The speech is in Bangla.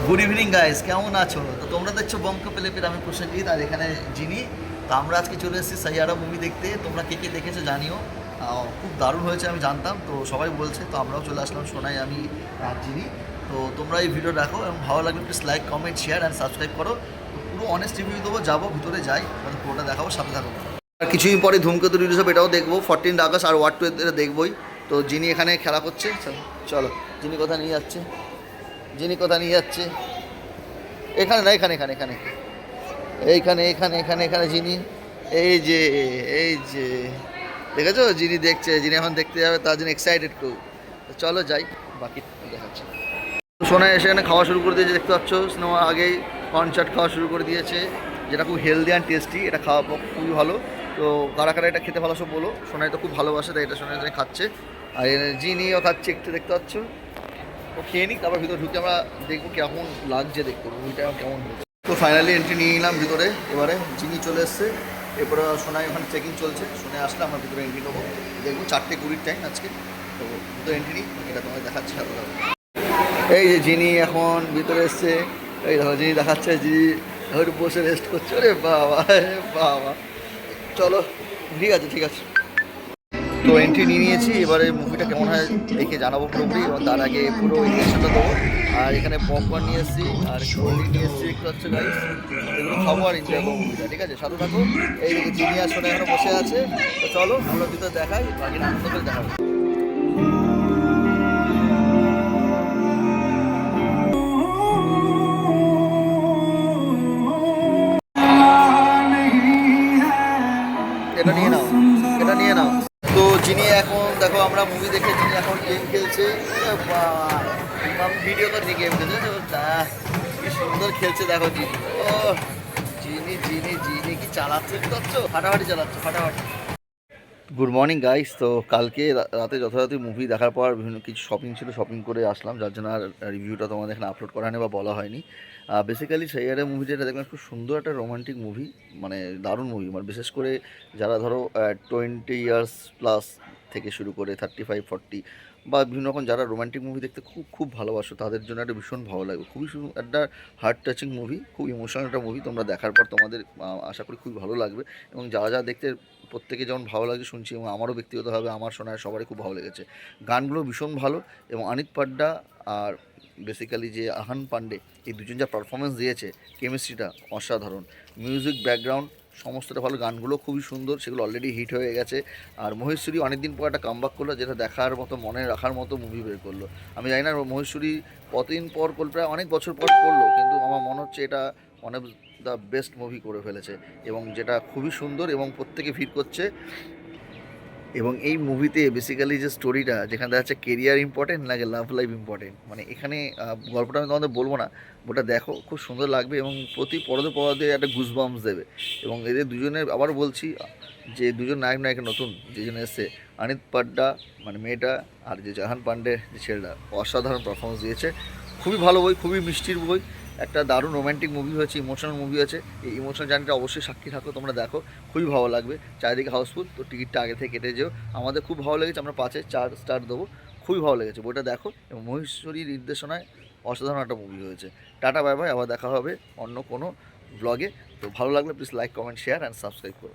গুড ইভিনিং গাইস, কেমন আছো? তো তোমরা দেখছো বঙ্ক পেলেপের, আমি প্রসেনজিৎ, আর এখানে যিনি। তো আমরা আজকে চলে এসেছি সাইয়ারা মুভি দেখতে। তোমরা কে কে দেখেছো জানিও। খুব দারুণ হয়েছে, আমি জানতাম, তো সবাই বলছে, তো আমরাও চলে আসলাম। শোনাই আমি আর যিনি। তো তোমরা এই ভিডিও দেখো এবং ভালো লাগলে please like, comment, share and subscribe করো। তো পুরো অনেস্ট রিভিউ দেবো, যাবো ভিতরে যাই, আমাদের পুরোটা দেখাবো, সাথে থাকো। আর কিছুদিন পরে ধূমকেতু রিলিজ হবে, এটাও দেখবো। 14 আগস্ট আর ওয়ার্ড 2 এটা দেখবোই। তো যিনি এখানে খেলা করছে, চলো চলো। যিনি কথা নিয়ে যাচ্ছে, যিনি কথা নিয়ে যাচ্ছে এখানে না, এখানে এখানে এখানে এইখানে এখানে এখানে এখানে যিনি। এই যে, এই যে দেখেছো, যিনি দেখছে, যিনি এখন দেখতে যাবে, তার জন্য এক্সাইটেড খুব। তো চলো যাই, বাকি দেখাচ্ছি। সোনা এসে এখানে খাওয়া শুরু করে দিয়েছে, দেখতে পাচ্ছ। সিনেমা আগেই কনসার্ট খাওয়া শুরু করে দিয়েছে, যেটা খুব হেলদি অ্যান্ড টেস্টি। এটা খাওয়া খুবই ভালো। তো কারা কারা এটা খেতে ভালোবাসো বলো। সোনাই তো খুব ভালোবাসে, তাই এটা সোনাই খাচ্ছে। আর যিনিও খাচ্ছে, একটু দেখতে পাচ্ছ। ও খেয়ে নিই, তারপর ভিতরে ঢুকে আমরা দেখবো কেমন লাগছে দেখতে, মুভিটা কেমন হয়েছে। তো ফাইনালি এন্ট্রি নিয়ে নিলাম ভিতরে। এবারে যিনি চলে এসছে, এরপরে সোনাই ওখানে চেকিং চলছে। শুনে আসলে আমরা ভিতরে এন্ট্রি নেবো, দেখবো 4:20 টাইম আজকে। তো ভিতরে এন্ট্রি নিই, এটা তোমায় দেখাচ্ছি। এই যে যিনি এখন ভিতরে এসছে, এই দেখো যিনি দেখাচ্ছে, যিনি এখন বসে রেস্ট করছে। রে বাবা, বাবা, চলো ঠিক আছে, ঠিক আছে। তো এন্ট্রি নিয়ে নিয়েছি, এবারে মুভিটা কেমন হয় দেখে জানাবো পুরোপুরি, এবং তার আগে পুরো ইনফরমেশনটা দেবো। আর এখানে পপকর্ন নিয়ে এসেছি, আর কোল্ড ড্রিঙ্ক নিয়ে এসেছি, একটু হচ্ছে গাইস। এগুলো খাবো আর এনজয় করবো মুভিটা, ঠিক আছে? সাথে থাকো। এইদিকে যিনি আর সোনা এখনো বসে আছে। তো চলো আমরা ভিতরে দেখাই, বাকি আনন্দ করে দেখাবো। এটা নিয়ে নাও, এটা নিয়ে নাও। তো যিনি এখন দেখো, আমরা মুভি দেখে যিনি এখন গেম খেলছে। ভিডিও করছি গেম খেলছে, কি সুন্দর খেলছে দেখো যিনি। ও যিনি যিনি যিনি কি চালাচ্ছে, বুঝতে পারছো? ফাটাফাটি চালাচ্ছে, ফাটাফাটি। Good morning guys. তো কালকে রাতে যথাযথ মুভি দেখার পর বিভিন্ন কিছু শপিং ছিল, শপিং করে আসলাম, যার জন্য আর রিভিউটা তোমাদের এখানে আপলোড করা হয়নি বা বলা হয়নি। বেসিক্যালি সেইয়ারে মুভি যেটা দেখলাম, খুব সুন্দর একটা রোমান্টিক মুভি, মানে দারুণ মুভি। মানে বিশেষ করে যারা ধরো 20 ইয়ার্স প্লাস থেকে শুরু করে 35-40 বা বিভিন্ন রকম যারা রোমান্টিক মুভি দেখতে খুব খুব ভালোবাসো, তাদের জন্য একটা ভীষণ ভালো লাগবে। খুবই একটা হার্ট টাচিং মুভি, খুব ইমোশনাল একটা মুভি। তোমরা দেখার পর তোমাদের আশা করি খুবই ভালো লাগবে। এবং যারা যা দেখতে প্রত্যেকে যেমন ভালো লাগে শুনছি, এবং আমারও ব্যক্তিগতভাবে আমার শোনায় সবারই খুব ভালো লেগেছে। গানগুলো ভীষণ ভালো, এবং অনিত পাড্ডা আর বেসিক্যালি যে আহান পান্ডে, এই দুজন যা পারফরমেন্স দিয়েছে, কেমিস্ট্রিটা অসাধারণ। মিউজিক ব্যাকগ্রাউন্ড সমস্তটা ভালো, গানগুলো খুবই সুন্দর, সেগুলো অলরেডি হিট হয়ে গেছে। আর মহেশ্বরী অনেকদিন পর একটা কামব্যাক করলো, যেটা দেখার মতো, মনে রাখার মতো মুভি বের করলো। আমি জানি না মহেশ্বরী কতদিন পর করলো, প্রায় অনেক বছর পর করলো, কিন্তু আমার মনে হচ্ছে এটা অনেক দ্য বেস্ট মুভি করে ফেলেছে, এবং যেটা খুবই সুন্দর, এবং প্রত্যেকে ভিড় করছে। এবং এই মুভিতে বেসিক্যালি যে স্টোরিটা, যেখানে দেখা যাচ্ছে কেরিয়ার ইম্পর্টেন্ট লাগে লাভ লাইফ ইম্পর্টেন্ট, মানে এখানে গল্পটা আমি তোমাদের বলবো না, ওটা দেখো, খুব সুন্দর লাগবে, এবং প্রতি পরদে পরদে একটা গুজবাম্পস দেবে। এবং এদের দুজনের আবার বলছি, যে দুজন নায়ক নায়িকা নতুন যেজন এসছে, অনিত পাড্ডা মানে মেয়েটা, আর যে জাহান পান্ডে যে ছেলেটা, অসাধারণ পারফরমেন্স দিয়েছে। খুবই ভালো বই, খুবই মিষ্টির বই, একটা দারুণ রোম্যান্টিক মুভি হয়েছে, ইমোশনাল মুভি আছে। এই ইমোশনাল জার্নিটা অবশ্যই সাক্ষী থাকো, তোমরা দেখো, খুবই ভালো লাগবে। চারিদিকে হাউসফুল, তো টিকিটটা আগে থেকে কেটে যেও। আমাদের খুব ভালো লেগেছে, আমরা 5-এ 4 স্টার দেবো। খুবই ভালো লেগেছে, বইটা দেখো, এবং মহেশ্বরীর নির্দেশনায় অসাধারণ একটা মুভি হয়েছে। টাটা, বাই বাই, আবার দেখা হবে অন্য কোনো ব্লগে। তো ভালো লাগলে please like, comment, share and subscribe করো।